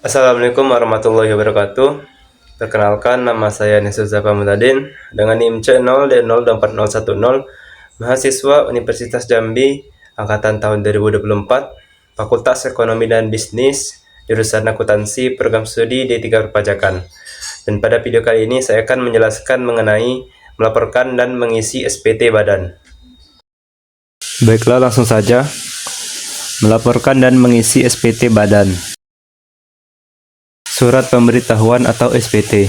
Assalamualaikum warahmatullahi wabarakatuh. Perkenalkan, nama saya Nesus Zafar Mutadin dengan NIM C0D02410, mahasiswa Universitas Jambi, angkatan tahun 2024, Fakultas Ekonomi dan Bisnis, jurusan Akuntansi, program studi D3 Perpajakan. Dan pada video kali ini saya akan menjelaskan mengenai melaporkan dan mengisi SPT badan. Baiklah, langsung saja. Melaporkan dan mengisi SPT badan. Surat pemberitahuan atau SPT.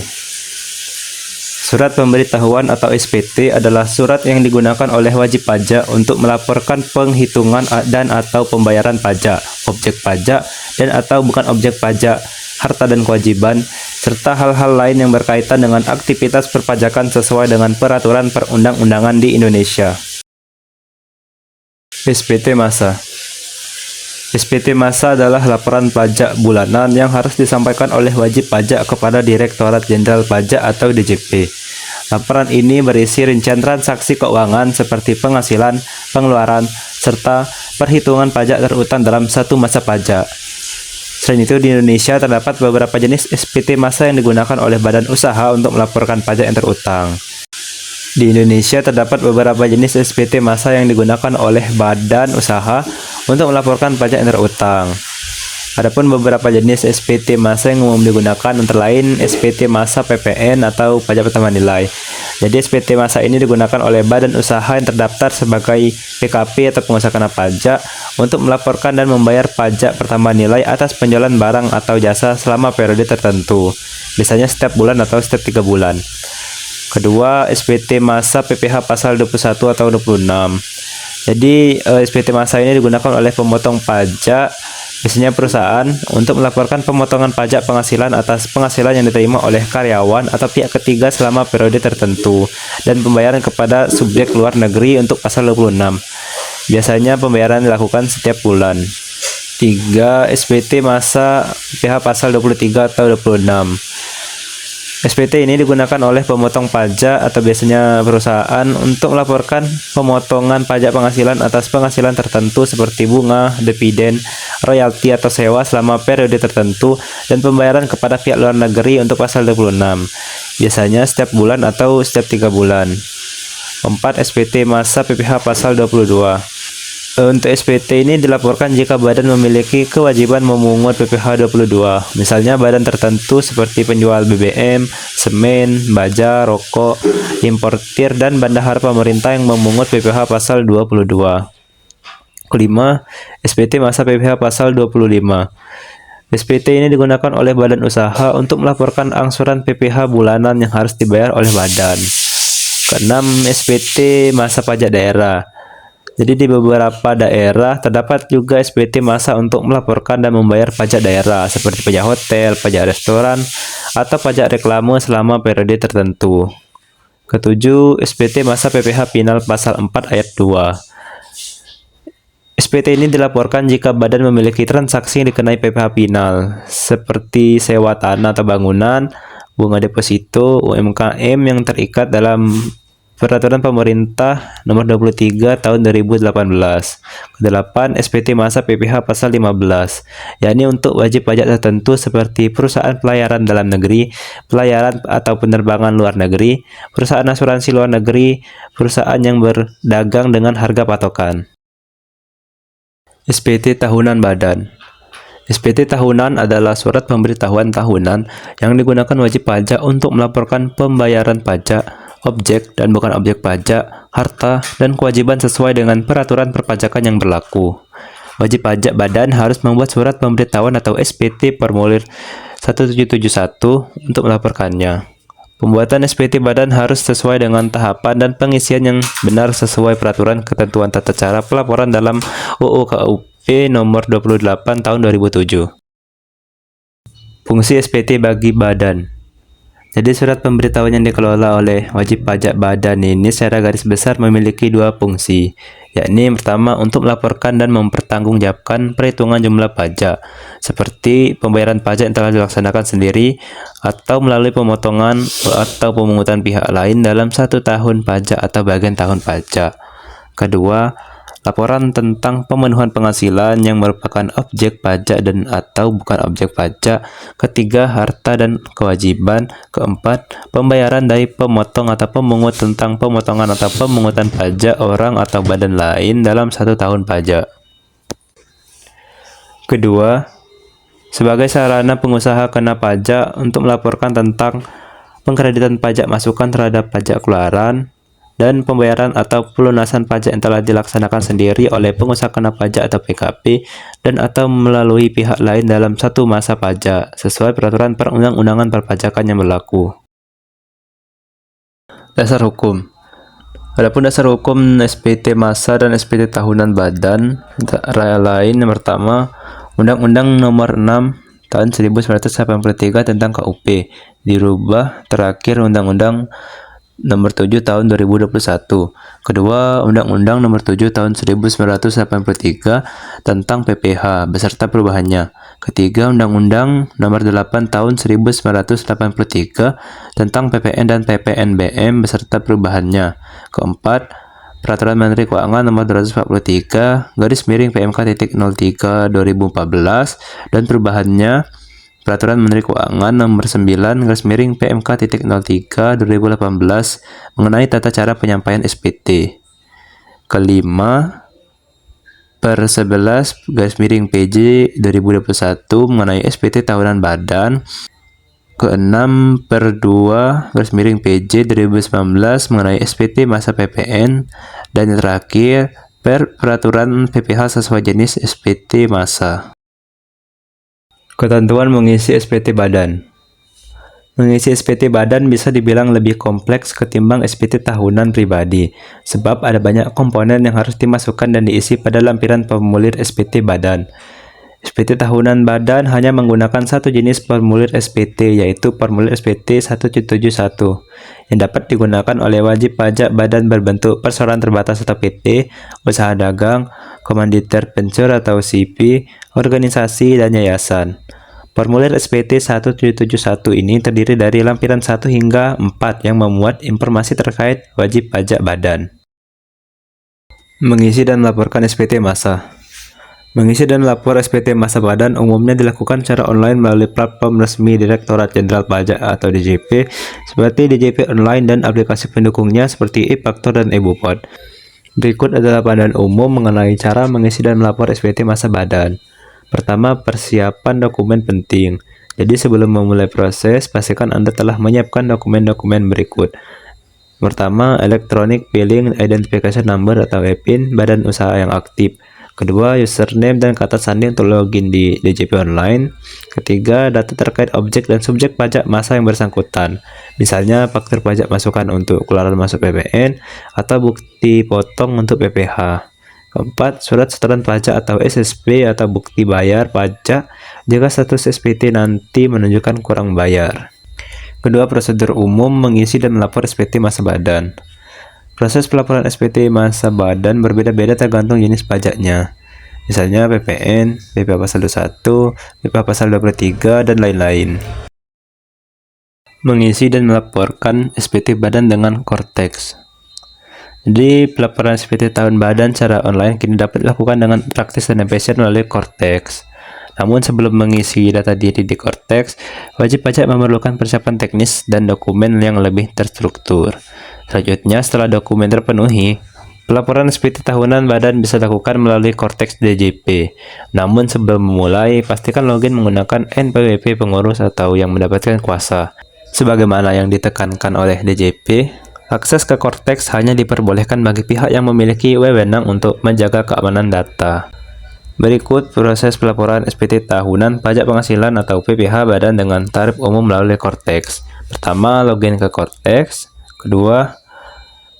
Surat pemberitahuan atau SPT adalah surat yang digunakan oleh wajib pajak untuk melaporkan penghitungan dan atau pembayaran pajak, objek pajak dan atau bukan objek pajak, harta dan kewajiban, serta hal-hal lain yang berkaitan dengan aktivitas perpajakan sesuai dengan peraturan perundang-undangan di Indonesia. SPT masa. SPT masa adalah laporan pajak bulanan yang harus disampaikan oleh wajib pajak kepada Direktorat Jenderal Pajak atau DJP. Laporan ini berisi rincian transaksi keuangan seperti penghasilan, pengeluaran, serta perhitungan pajak terutang dalam satu masa pajak. Selain itu, di Indonesia terdapat beberapa jenis SPT masa yang digunakan oleh badan usaha untuk melaporkan pajak yang terutang. Di Indonesia terdapat beberapa jenis SPT masa yang digunakan oleh badan usaha untuk melaporkan pajak yang terutang. Adapun beberapa jenis SPT masa yang umum digunakan antara lain SPT masa PPN atau pajak pertambahan nilai. Jadi SPT masa ini digunakan oleh badan usaha yang terdaftar sebagai PKP atau pengusaha kena pajak untuk melaporkan dan membayar pajak pertambahan nilai atas penjualan barang atau jasa selama periode tertentu, biasanya setiap bulan atau setiap 3 bulan. Kedua, SPT masa PPh pasal 21 atau 26. Jadi SPT masa ini digunakan oleh pemotong pajak, biasanya perusahaan, untuk melaporkan pemotongan pajak penghasilan atas penghasilan yang diterima oleh karyawan atau pihak ketiga selama periode tertentu, dan pembayaran kepada subjek luar negeri untuk pasal 26. Biasanya pembayaran dilakukan setiap bulan. 3. SPT masa PPh pasal 23 atau 26. SPT ini digunakan oleh pemotong pajak atau biasanya perusahaan untuk melaporkan pemotongan pajak penghasilan atas penghasilan tertentu seperti bunga, dividen, royalti atau sewa selama periode tertentu, dan pembayaran kepada pihak luar negeri untuk pasal 26, biasanya setiap bulan atau setiap 3 bulan. 4. SPT masa PPh pasal 22. Untuk SPT ini dilaporkan jika badan memiliki kewajiban memungut PPh 22, misalnya badan tertentu seperti penjual BBM, semen, baja, rokok, importir, dan bendahara pemerintah yang memungut PPh pasal 22. Kelima, SPT masa PPh pasal 25. SPT ini digunakan oleh badan usaha untuk melaporkan angsuran PPh bulanan yang harus dibayar oleh badan. Keenam, SPT masa pajak daerah. Jadi di beberapa daerah terdapat juga SPT masa untuk melaporkan dan membayar pajak daerah seperti pajak hotel, pajak restoran, atau pajak reklame selama periode tertentu. Ketujuh, SPT masa PPh final pasal 4 ayat 2. SPT ini dilaporkan jika badan memiliki transaksi yang dikenai PPh final seperti sewa tanah atau bangunan, bunga deposito, UMKM yang terikat dalam Peraturan Pemerintah Nomor 23 Tahun 2018. Kedelapan, SPT masa PPh pasal 15, yakni untuk wajib pajak tertentu seperti perusahaan pelayaran dalam negeri, pelayaran atau penerbangan luar negeri, perusahaan asuransi luar negeri, perusahaan yang berdagang dengan harga patokan. SPT tahunan badan. SPT tahunan adalah surat pemberitahuan tahunan yang digunakan wajib pajak untuk melaporkan pembayaran pajak, objek dan bukan objek pajak, harta, dan kewajiban sesuai dengan peraturan perpajakan yang berlaku. Wajib pajak badan harus membuat surat pemberitahuan atau SPT formulir 1771 untuk melaporkannya. Pembuatan SPT badan harus sesuai dengan tahapan dan pengisian yang benar sesuai peraturan ketentuan tata cara pelaporan dalam UU KUP nomor 28 tahun 2007. Fungsi SPT bagi badan. Jadi surat pemberitahuan yang dikelola oleh wajib pajak badan ini secara garis besar memiliki dua fungsi, yakni yang pertama untuk melaporkan dan mempertanggungjawabkan perhitungan jumlah pajak, seperti pembayaran pajak yang telah dilaksanakan sendiri atau melalui pemotongan atau pemungutan pihak lain dalam 1 tahun pajak atau bagian tahun pajak. Kedua, laporan tentang pemenuhan penghasilan yang merupakan objek pajak dan atau bukan objek pajak. Ketiga, harta dan kewajiban. Keempat, pembayaran dari pemotong atau pemungut tentang pemotongan atau pemungutan pajak orang atau badan lain dalam 1 tahun pajak. Kedua, sebagai sarana pengusaha kena pajak untuk melaporkan tentang pengkreditan pajak masukan terhadap pajak keluaran dan pembayaran atau pelunasan pajak yang telah dilaksanakan sendiri oleh pengusaha kena pajak atau PKP dan atau melalui pihak lain dalam satu masa pajak sesuai peraturan perundang-undangan perpajakan yang berlaku. Dasar hukum. Adapun dasar hukum SPT massa dan SPT tahunan badan antara lain, yang pertama, Undang-Undang Nomor 6 Tahun 1983 tentang KUP dirubah, terakhir Undang-Undang Nomor 7 Tahun 2021. Kedua, Undang-Undang Nomor 7 Tahun 1983 tentang PPh beserta perubahannya. Ketiga, Undang-Undang Nomor 8 Tahun 1983 tentang PPN dan PPNBM beserta perubahannya. Keempat, Peraturan Menteri Keuangan Nomor 243 /PMK.03 2014 dan perubahannya. Peraturan Menteri Keuangan Nomor 9 /PMK.03 2018 mengenai tata cara penyampaian SPT. Kelima, Per 11 /PJ 2021 mengenai SPT tahunan badan. Keenam, Per 2 /PJ 2019 mengenai SPT masa PPN. Dan yang terakhir, Peraturan PPh sesuai jenis SPT masa. Ketentuan mengisi SPT badan. Mengisi SPT badan bisa dibilang lebih kompleks ketimbang SPT tahunan pribadi, sebab ada banyak komponen yang harus dimasukkan dan diisi pada lampiran formulir SPT badan. SPT tahunan badan hanya menggunakan satu jenis formulir SPT, yaitu formulir SPT 171, yang dapat digunakan oleh wajib pajak badan berbentuk perseroan terbatas atau PT, usaha dagang, komanditer pencur atau CP, organisasi, dan yayasan. Formulir SPT 171 ini terdiri dari lampiran 1 hingga 4 yang memuat informasi terkait wajib pajak badan. Mengisi dan melaporkan SPT massa. Mengisi dan melapor SPT massa badan umumnya dilakukan secara online melalui platform resmi Direktorat Jenderal Pajak atau DJP seperti DJP Online dan aplikasi pendukungnya seperti e-Faktur dan e-Bupot. Berikut adalah panduan umum mengenai cara mengisi dan melapor SPT massa badan. Pertama, persiapan dokumen penting. Jadi sebelum memulai proses, pastikan Anda telah menyiapkan dokumen-dokumen berikut. Pertama, Electronic Billing Identification Number atau EPIN badan usaha yang aktif. Kedua, username dan kata sandi untuk login di DJP Online. Ketiga, data terkait objek dan subjek pajak massa yang bersangkutan. Misalnya, faktur pajak masukan untuk keluaran masuk PPN atau bukti potong untuk PPh. Keempat, surat setoran pajak atau SSP atau bukti bayar pajak jika status SPT nanti menunjukkan kurang bayar. Kedua, prosedur umum mengisi dan melapor SPT massa badan. Proses pelaporan SPT massa badan berbeda-beda tergantung jenis pajaknya. Misalnya PPN, PPh pasal 21, PPh pasal 23, dan lain-lain. Mengisi dan melaporkan SPT badan dengan Cortex. Jadi, pelaporan SPT tahun badan secara online kini dapat dilakukan dengan praktis dan efisien melalui Cortex. Namun sebelum mengisi data diri di Cortex, wajib pajak memerlukan persiapan teknis dan dokumen yang lebih terstruktur. Selanjutnya, setelah dokumen terpenuhi, pelaporan SPT tahunan badan bisa dilakukan melalui Cortex DJP. Namun sebelum memulai, pastikan login menggunakan NPWP pengurus atau yang mendapatkan kuasa. Sebagaimana yang ditekankan oleh DJP, akses ke Cortex hanya diperbolehkan bagi pihak yang memiliki wewenang untuk menjaga keamanan data. Berikut proses pelaporan SPT tahunan pajak penghasilan atau PPh badan dengan tarif umum melalui Cortex. Pertama, login ke Cortex. Kedua,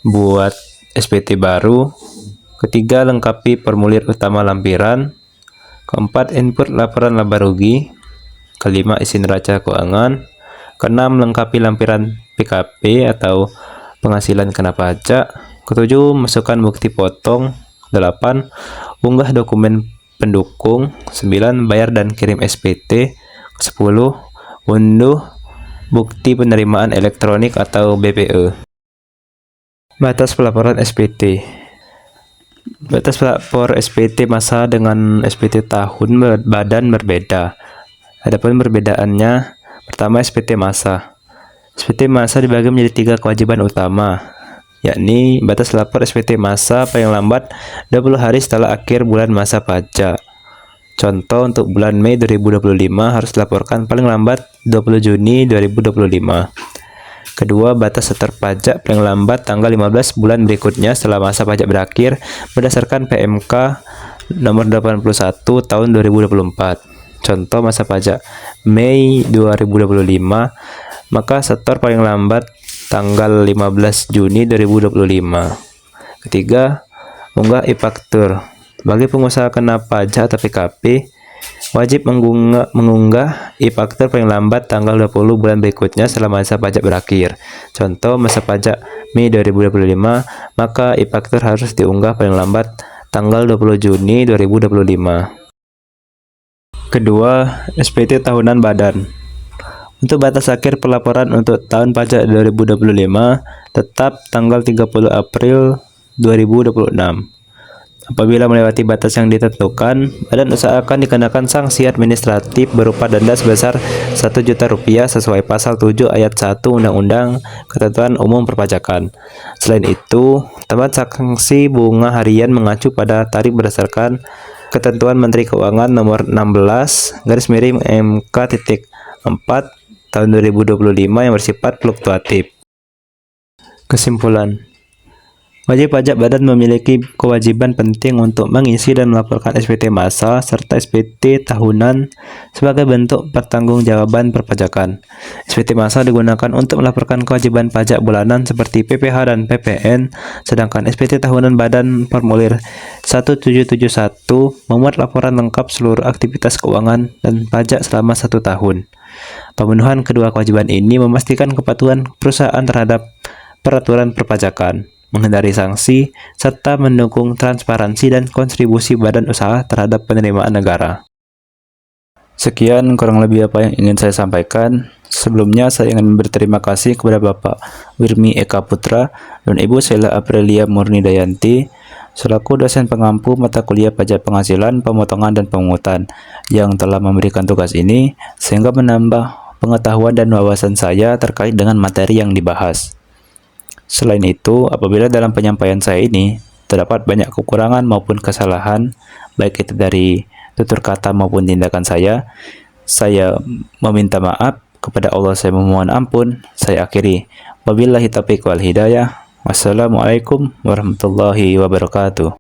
buat SPT baru. Ketiga, lengkapi formulir utama lampiran. Keempat, input laporan laba rugi. Kelima, isi neraca keuangan. Keenam, lengkapi lampiran PKP atau penghasilan kena pajak. Ketujuh, masukkan bukti potong. 8, unggah dokumen pendukung. 9, bayar dan kirim SPT. 10, unduh bukti penerimaan elektronik atau BPE. Batas pelaporan SPT. Batas pelapor SPT masa dengan SPT tahun badan berbeda. Adapun perbedaannya, pertama SPT masa. SPT masa dibagi menjadi 3 kewajiban utama, yakni batas lapor SPT masa paling lambat 20 hari setelah akhir bulan masa pajak. Contoh untuk bulan Mei 2025 harus dilaporkan paling lambat 20 Juni 2025. Kedua, batas setor pajak paling lambat tanggal 15 bulan berikutnya setelah masa pajak berakhir berdasarkan PMK nomor 81 tahun 2024. Contoh masa pajak Mei 2025, maka setor paling lambat tanggal 15 Juni 2025. Ketiga, unggah e-faktur. Bagi pengusaha kena pajak atau PKP, wajib mengunggah e-faktur paling lambat tanggal 20 bulan berikutnya setelah masa pajak berakhir. Contoh masa pajak Mei 2025, maka e-faktur harus diunggah paling lambat tanggal 20 Juni 2025. Kedua, SPT tahunan badan. Untuk batas akhir pelaporan untuk tahun pajak 2025 tetap tanggal 30 April 2026. Apabila melewati batas yang ditentukan, badan usaha akan dikenakan sanksi administratif berupa denda sebesar Rp1.000.000 sesuai pasal 7 ayat 1 Undang-Undang Ketentuan Umum Perpajakan. Selain itu, tambahan sanksi bunga harian mengacu pada tarif berdasarkan Ketentuan Menteri Keuangan Nomor 16/MK.4 tahun 2025 yang bersifat fluktuatif. Kesimpulan, wajib pajak badan memiliki kewajiban penting untuk mengisi dan melaporkan SPT massa serta SPT tahunan sebagai bentuk pertanggungjawaban perpajakan. SPT massa digunakan untuk melaporkan kewajiban pajak bulanan seperti PPh dan PPN, sedangkan SPT tahunan badan formulir 1771 memuat laporan lengkap seluruh aktivitas keuangan dan pajak selama 1 tahun. Pemenuhan kedua kewajiban ini memastikan kepatuhan perusahaan terhadap peraturan perpajakan, menghindari sanksi, serta mendukung transparansi dan kontribusi badan usaha terhadap penerimaan negara. Sekian kurang lebih apa yang ingin saya sampaikan. Sebelumnya saya ingin berterima kasih kepada Bapak Wirmi Eka Putra dan Ibu Sheila Aprilia Murni Dayanti selaku dosen pengampu mata kuliah pajak penghasilan, pemotongan, dan pemungutan yang telah memberikan tugas ini sehingga menambah pengetahuan dan wawasan saya terkait dengan materi yang dibahas. Selain itu, apabila dalam penyampaian saya ini terdapat banyak kekurangan maupun kesalahan, baik itu dari tutur kata maupun tindakan saya meminta maaf. Kepada Allah saya memohon ampun. Saya akhiri. Wabillahi taufiq wal hidayah. Wassalamualaikum warahmatullahi wabarakatuh.